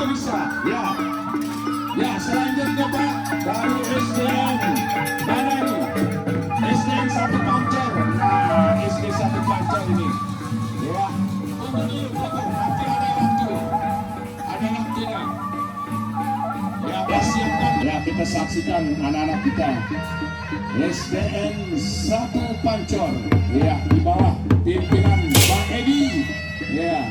bisa. Ya. Ya, selanjutnya Pak dari SDN mana ini? SDN 1 Pancar. Nah, SD 1 Pancar ini. Ya. Untuk di nanti ada waktu. Ada waktunya. Ya, persiapkan. Ya, kita saksikan anak-anak kita. SDN 1 Pancor. Ya, di bawah pimpinan Bang Edi. Ya.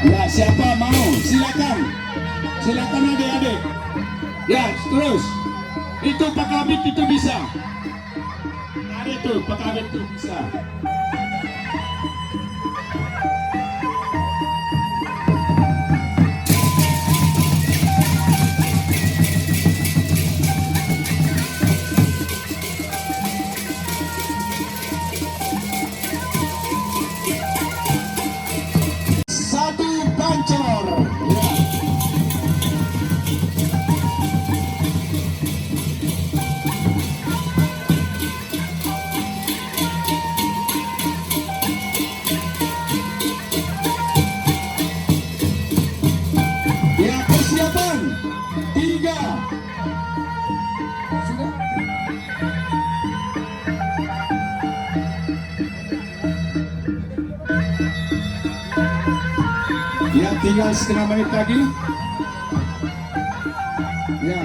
Ya, siapa mau? Silakan. Silakan adik-adik. Ya, terus. Itu Pak Kabit itu bisa. Ada itu Pak Kabit itu bisa. Satu Pancor. Ya. Ya, persiapan. 3. Sudah. Ya, tinggal setengah menit lagi. Ya.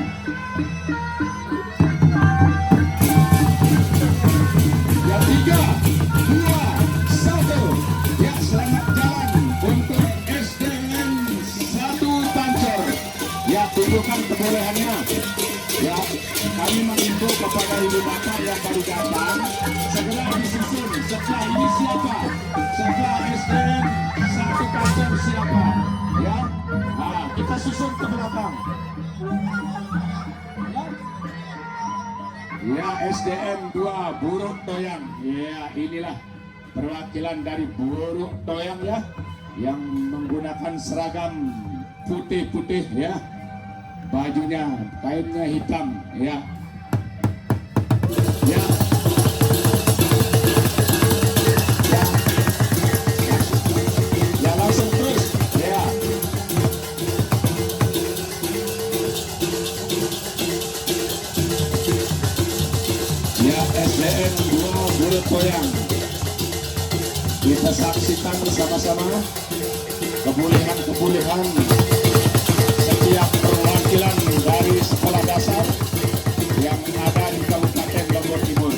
Ya, 3, 2, 1. Ya, selamat jalan untuk SDN 1 Pancor. Ya, tunjukkan kebolehannya. Ya, kami mengimbau kepada ibu bapak yang baru datang segera disusun. Setelah ini siapa? Setelah SDN 1 Pancor siapa? Ya, nah, kita susun ke belakang. Ya, SDN 2 Buruk Toyang. Ya, inilah perwakilan dari Buruk Toyang ya, yang menggunakan seragam putih-putih ya. Bajunya, kainnya hitam ya. Ya. Ya. Ya, langsung terus ya. Ya, SDN 2 Buruk Toyang. Kita saksikan bersama-sama kebolehan setiap perwakilan dari sekolah dasar yang ada di Kabupaten Lombok Timur.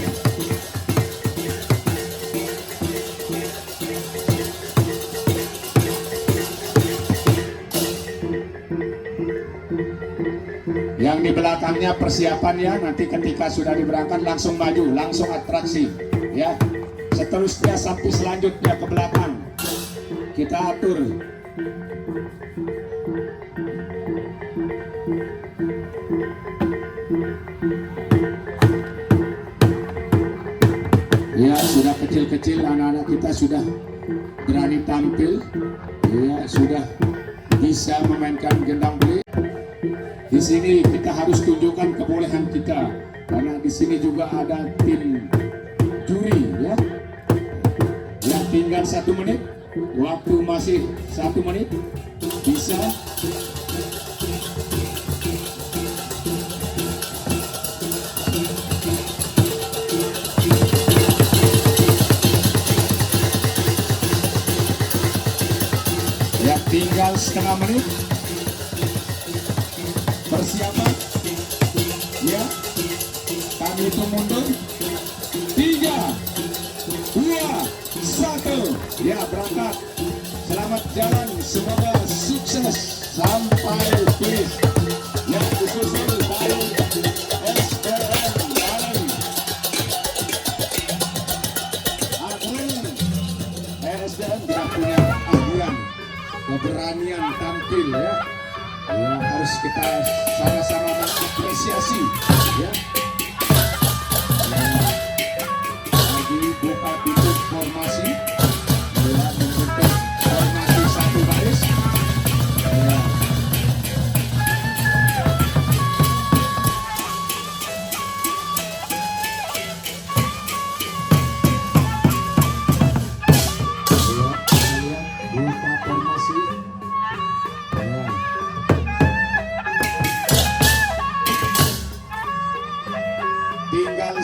Yang di belakangnya persiapannya nanti ketika sudah diberangkat langsung maju, langsung atraksi ya. Seterusnya sampai selanjutnya ke belakang kita atur. Ya, sudah kecil-kecil anak-anak kita sudah berani tampil. Ya, sudah bisa memainkan gendang beli. Di sini kita harus tunjukkan kebolehan kita karena di sini juga ada tim juri ya. Ya, tinggal 1 menit. Waktu masih 1 menit. Bisa. Ya, tinggal setengah menit. Persiapan. Ya. Kami itu mundur. 3, 2, 1. Ya, berangkat. Selamat jalan. Semoga sukses sampai finish. Ya, disusul dari SDN Balen. SDN tidak punya keahlian, keberanian tampil ya. Ya, harus kita sama-sama mengapresiasi ya. Lagi buka tutup formal.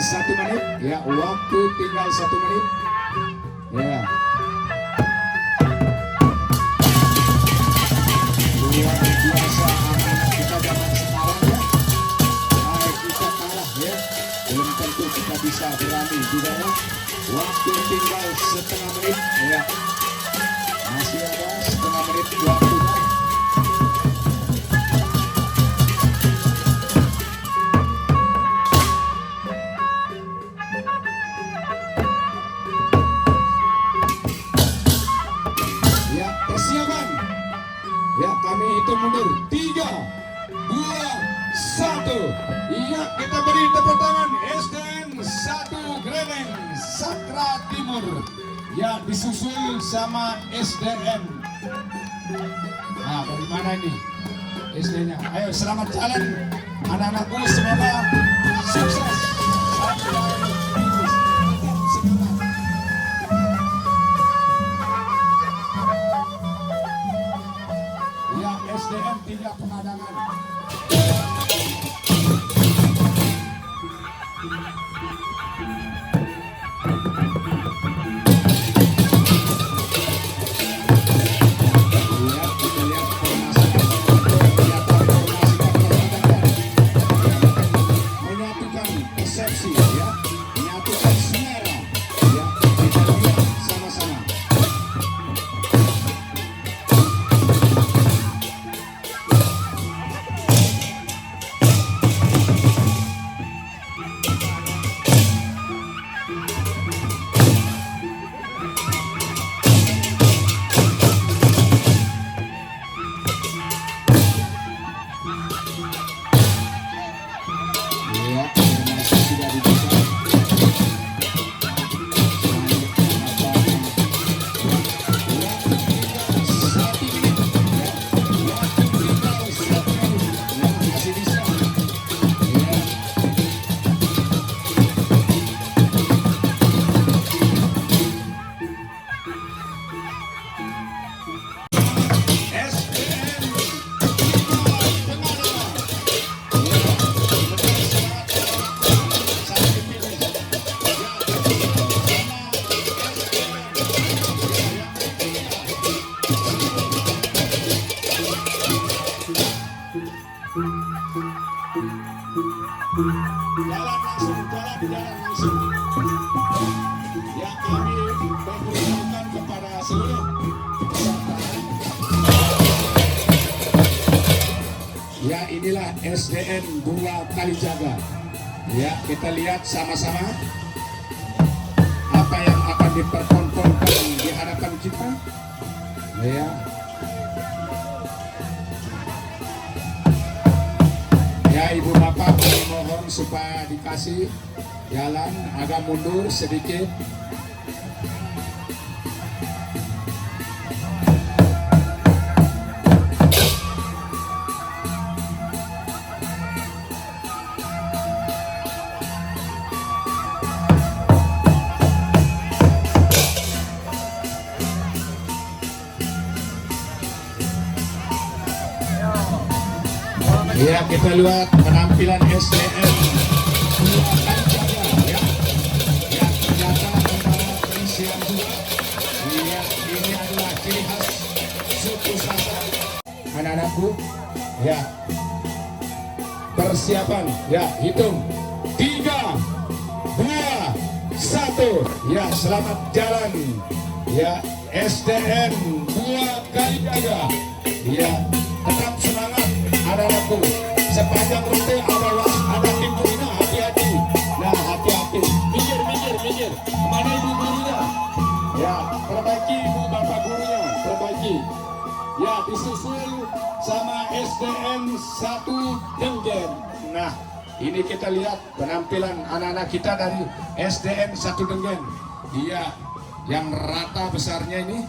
1 menit. Ya, waktu tinggal 1 menit. Ya. Luar biasa anak kita zaman sekarang ya. Nah, kita kalah ya. Belum tentu kita bisa berani juga ya. Waktu tinggal setengah menit ya. Masih ada setengah menit waktunya. Ya, persiapan. Ya, kami hitung mundur. 3, 2, 1. Ya, kita beri tepuk tangan SDN 1 Greneng Sakra Timur. Ya, disusul sama SDN. Nah, dari mana ini SDN-nya? Ayo, selamat jalan anak-anakku, semoga sukses. Semangat. Ya, SDN 3 Pengadangan. Jalan langsung. Ya, kami memperkenalkan kepada seluruh peserta. Ya, inilah SDN 2 Kalijaga. Ya, kita lihat sama-sama apa yang akan dipertontonkan di hadapan kita. Ya. Ya, Ibu Bapak, kami mohon supaya dikasih jalan agak mundur sedikit. Ya, kita lihat penampilan SDN 2 Kalijaga ya. Ya, ternyata antara Perisian 2. Ya, ini adalah ciri khas suku Sasak. Anak-anakku, ya. Persiapan, ya, hitung. 3, 2, 1. Ya, selamat jalan. Ya, SDN 2 Kalijaga. Ya, tetap semangat. Anak-anakku, sepanjang rute ada tim pembina, hati-hati. Nah, hati-hati. Minggir. Mana ibu gurunya? Ya, perbaiki ibu bapak gurunya, perbaiki. Ya, disusul sama SDN 1 Denggen. Nah, ini kita lihat penampilan anak-anak kita dari SDN 1 Denggen. Iya, yang rata besarnya ini.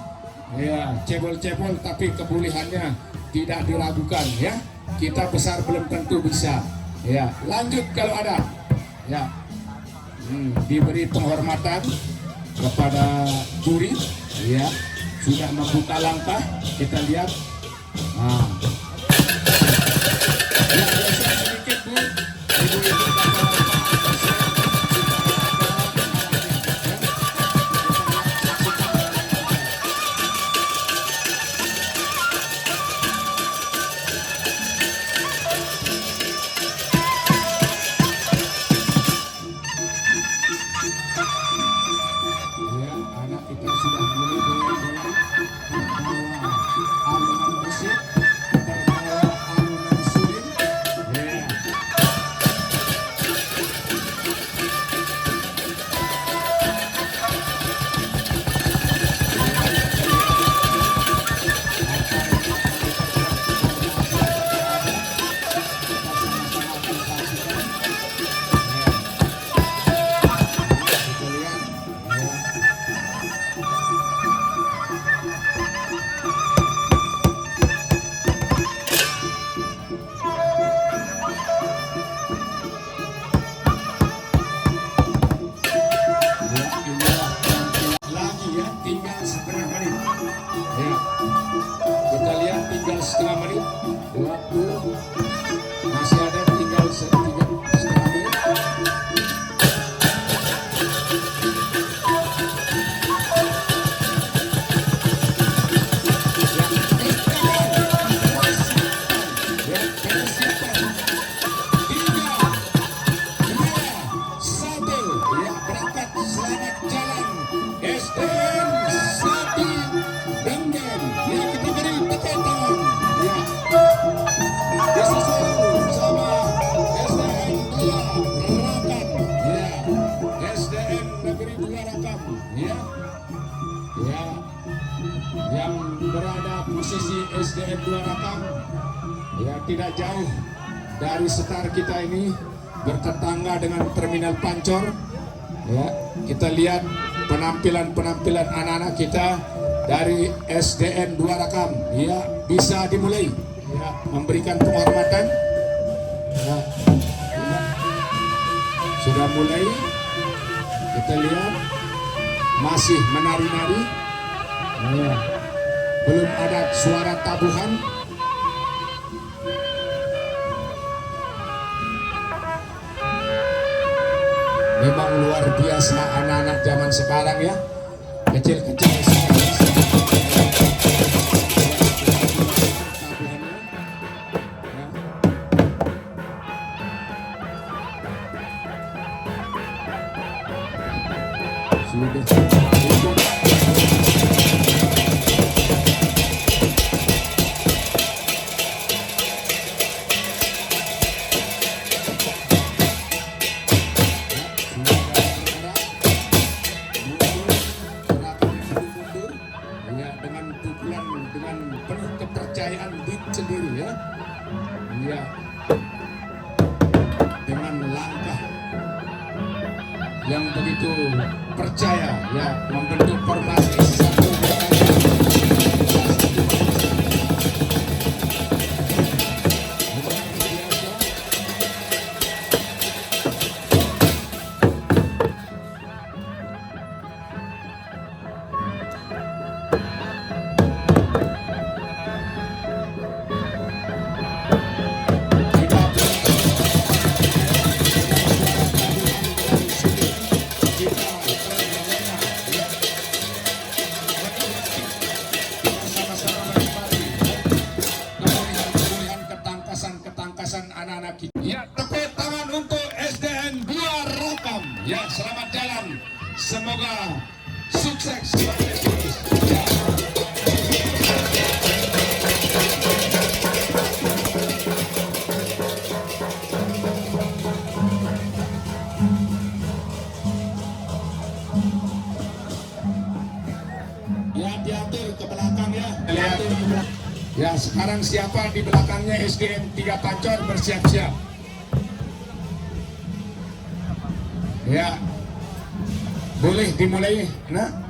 Ya, cebol-cebol tapi kebulihannya tidak diragukan ya. Kita besar belum tentu bisa. Ya, lanjut kalau ada. Ya, diberi penghormatan kepada juri. Ya, sudah membuka langkah. Kita lihat. Nah. Ya, sedikit Bu. Ibu-ibu bapak-bapak. ya, ya, yang berada posisi SDN 2 Rakam, ya tidak jauh dari setar kita ini, bertetangga dengan Terminal Pancor. Ya, kita lihat penampilan anak-anak kita dari SDN 2 Rakam. Ya, bisa dimulai. Ya, memberikan penghormatan. Ya, ya. Sudah mulai. Kita lihat masih menari-nari. Ya. Belum ada suara tabuhan. Memang luar biasa anak-anak zaman sekarang ya, kecil-kecil dengan penuh kepercayaan diri sendiri ya. Ya. Dengan langkah yang begitu percaya ya, membentuk formasi satu anak-anak kita. Ya, tepuk tangan untuk SDN 2 Rakam. Ya, selamat jalan. Semoga sukses. Ya. Ya, diatur ke belakang ya. Diatur ke belakang. Ya, sekarang siapa di belakangnya SDN 3 Pancor bersiap-siap. Ya, boleh dimulai. Nah.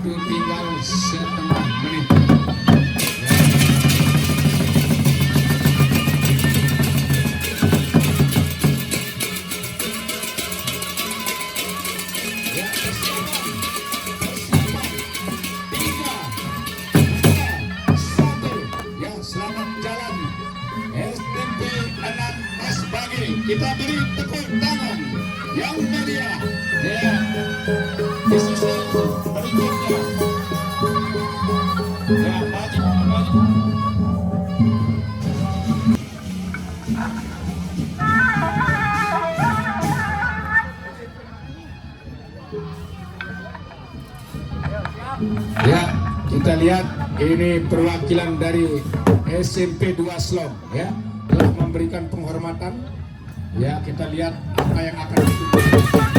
Waktu tinggal setengah menit. Ya, persiapan. Tiga, dua, satu. Ya, selamat jalan. SMP 6 Mas Bagi. Kita beri tepuk tangan yang meriah. Ya, disusul berikutnya. Ya, maju, maju. Ya, kita lihat ini perwakilan dari SMP 2 Slom ya, telah memberikan penghormatan. Ya, kita lihat apa yang akan ditunjukkan.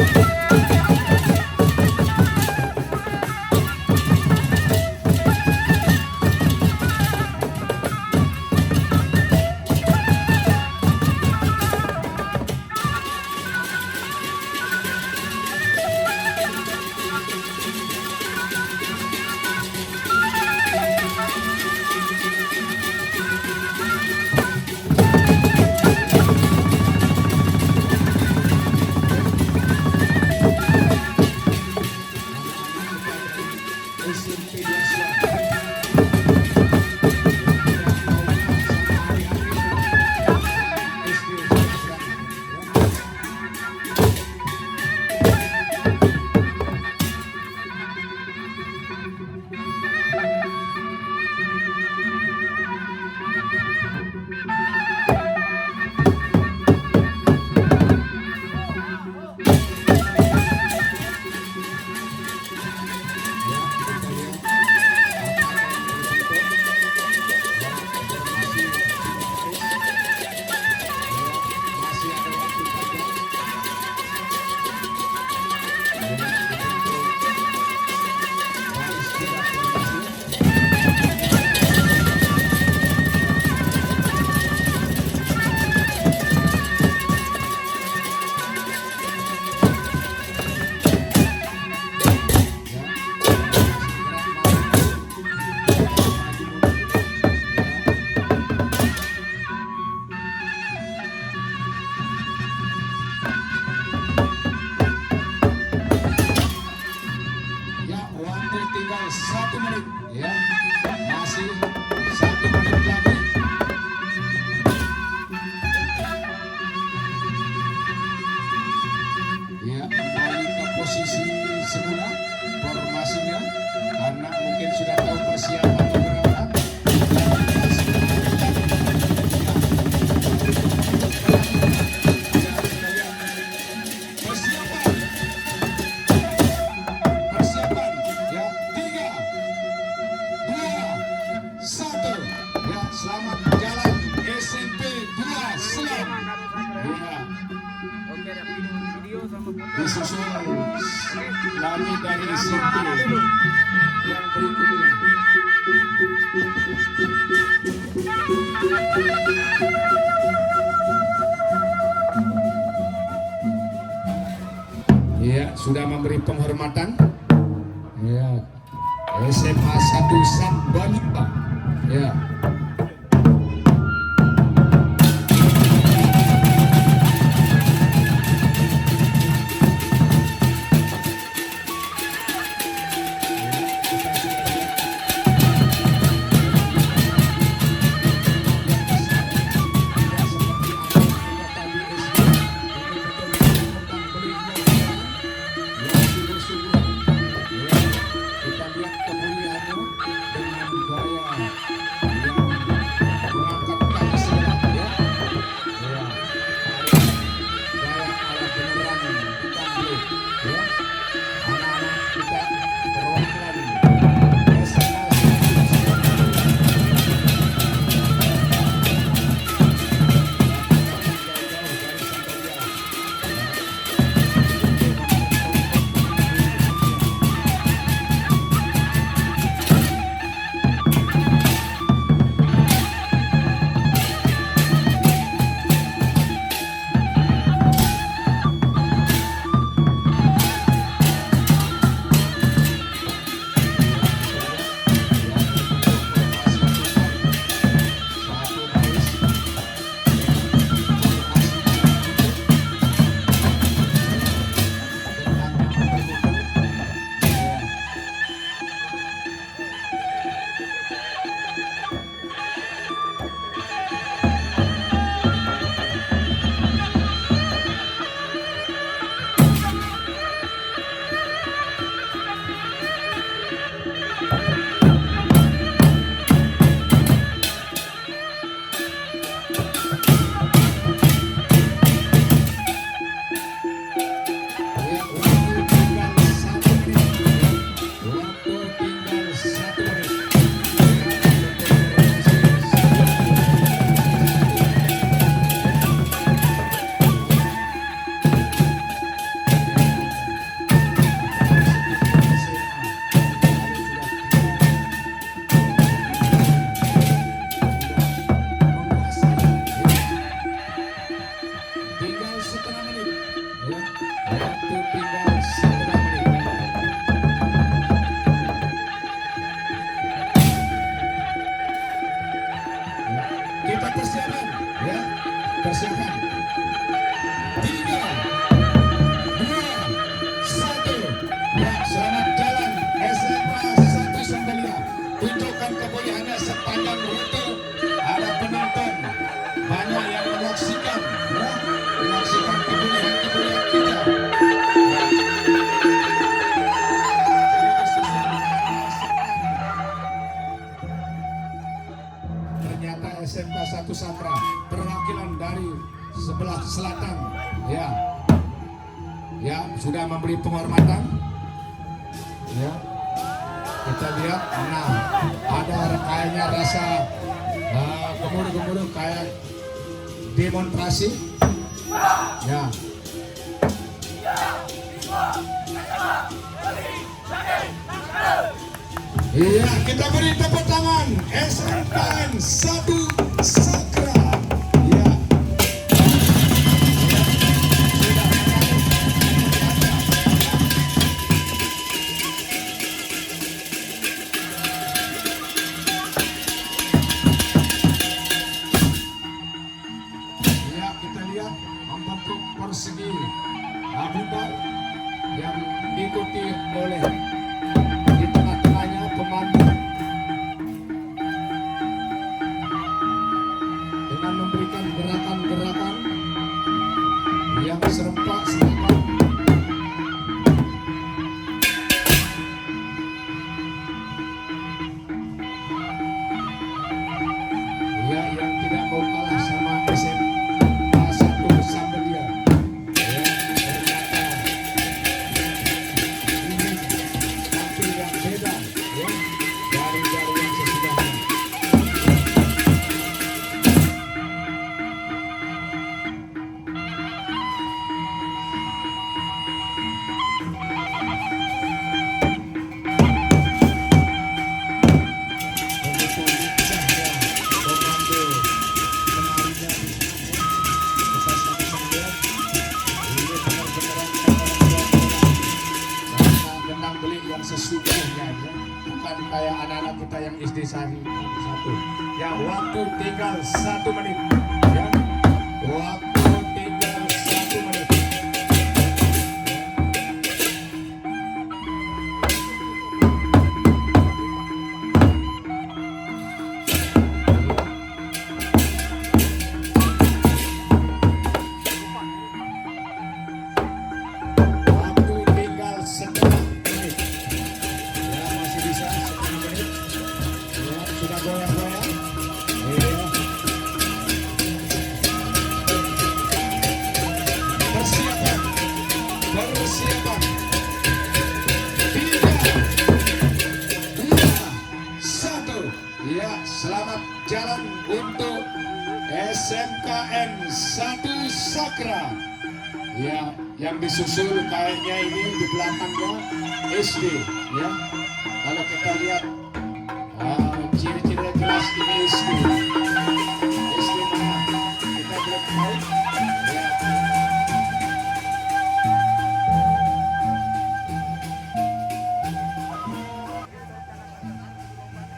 Tinggal 1 menit ya, masih 1 menit lagi. Ya, kembali ke posisi semula formasinya karena mungkin sudah tahu persiapan beberapa. Selamat jalan SMP 2 Slom. Disusul lagi dari SMP yang berikutnya. Ya, sudah memberi penghormatan. Ya, SMA 1 Sambalumba. Ya. Kita lihat kemuliaannya dengan gaya yang Kita persiapan, ya, persiapan. 3, 2, 1. Ya, selamat jalan SMA 1 Sambelia. Tunjukkan kebolehannya sepanjang rute. Ada penonton, banyak yang menyaksikan, ya, menyaksikan kebolehan-kebolehan kita. Ternyata SMK 1 Sakra perwakilan dari sebelah selatan, ya, ya sudah memberi penghormatan, ya. Kita lihat, nah ada kayaknya rasa gemuruh-gemuruh kayak demonstrasi, ya. Iya, kita beri tepuk tangan SMKN 1 Sakra. Ya. Ya, kita lihat membentuk persegi bundar yang diikuti oleh di tengah-tengahnya pemandu dengan memberikan gerakan-gerakan yang serempak-serempak. Ya, yang tidak mau kalah sama SMA 1 Sambelia. Ya, ternyata ini tampil yang beda, ya, dari yang sesudahnya. Begitu lincahnya komando menarinya kita sama-sama lihat. Ini benar-benar karena gendang beli yang sesungguhnya, ya. Bukan kayak anak-anak kita yang SD satu. Ya, waktu tinggal 1 menit, ya. Waktu tinggal 1 menit. Waktu tinggal setengah menit. Ya, masih bisa setengah menit. Ya, sudah goyang-goyang. Ya. Persiapan, persiapan. 3, 2, 1. Ya, selamat jalan untuk SMKN 1 Sakra. Ya, yang disusul kayaknya ini di belakangnya SD, ya. Kalau kita lihat ciri-ciri jelas ini SD. SD mana? Kita belum tahu. Ya.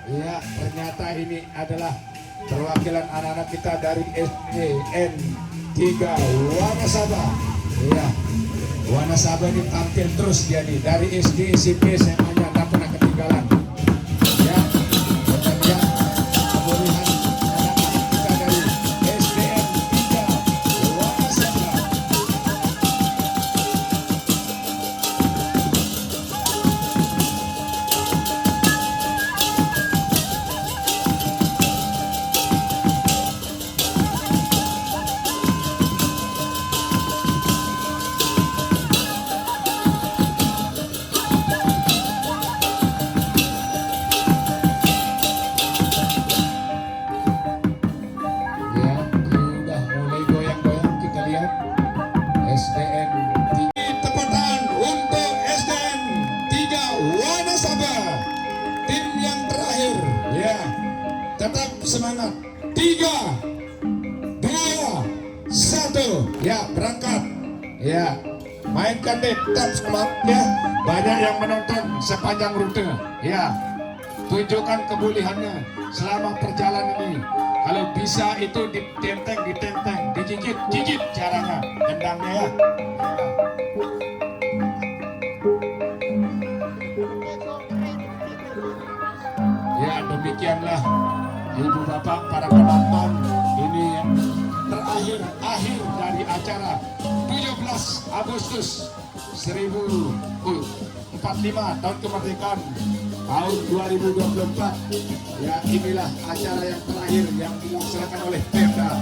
Ya, ternyata ini adalah perwakilan anak-anak kita dari SDN 3 Wanasaba. Ya, Wanasaba ini tampil terus dia nih dari SD, SMP, SMA-nya nggak pernah ketinggalan. Ya, kita lihat kebolehan anak-anak kita dari SDN 3 Wanasaba. tetap semangat. 3, 2, 1, ya berangkat. Ya, mainkan deh, tetap semangat ya. Banyak yang menonton sepanjang rute. Ya, tunjukkan kebolehannya selama perjalanan ini. Kalau bisa itu ditenteng, digigit caranya, tendangnya ya. Ya, demikianlah ibu bapak para penonton, ini akhir dari acara 17 Agustus 1045 tahun kemerdekaan tahun 2024. Ya, inilah acara yang terakhir yang dilaksanakan oleh Pemda.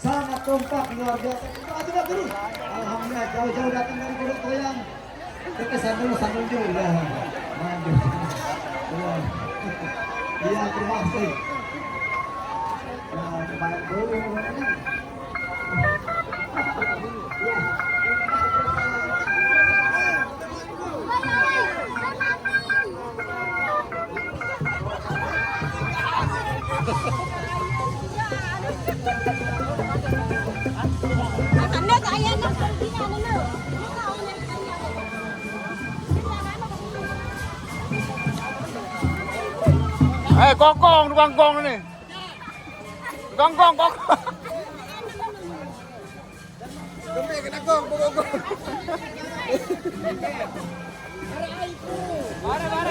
Sangat kompak, luar biasa. Kita terus. Alhamdulillah, jauh-jauh datang dari Gunung Toyang. Kita sambil juga. Mantap. Iya, terima kasih. Nah, kepada guru. Kongkong, kongkong ini. Kongkong. Gembek kena gong, gong. Bara.